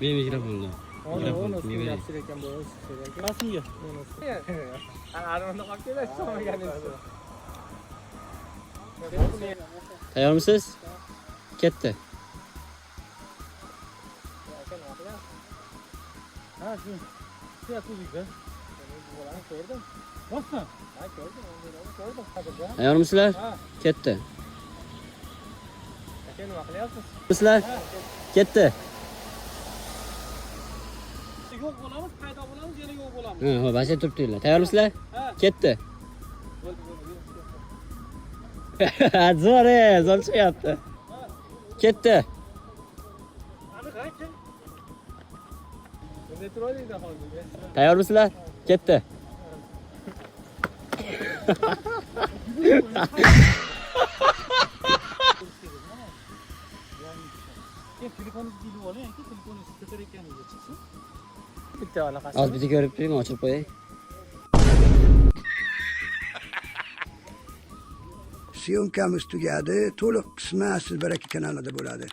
Bir mikrofonda. Onu yapsın ekan bu. Nasıl yiyor? Armanda kalkıyor sonra geldi. Tayyor musunuz? Ketdi. Ha şu. Şu yapıyorduk. Gördüm. Bakma. Ha gördüm. Tayyor musunuz? Ketdi. Sizlar? Ketdi. Yo'q bo'lamiz, paydo bo'lamiz, yana yo'q bo'lamiz. Ha, başa turibdilar. Tayyor musunuz? Ketdi. Zo'r, zo'r chiqyapti. Ketdi. Tayyor musunuz? Ketdi. Telefoningizni bilib oling, telefoningiz ko'tar ekaniga chiqsin. Bitta aloqasi. Az bitta ko'rib turing, ochib qo'yay. Syomkamiz tugadi. To'liq qismi Siz Baraka kanalida bo'ladi.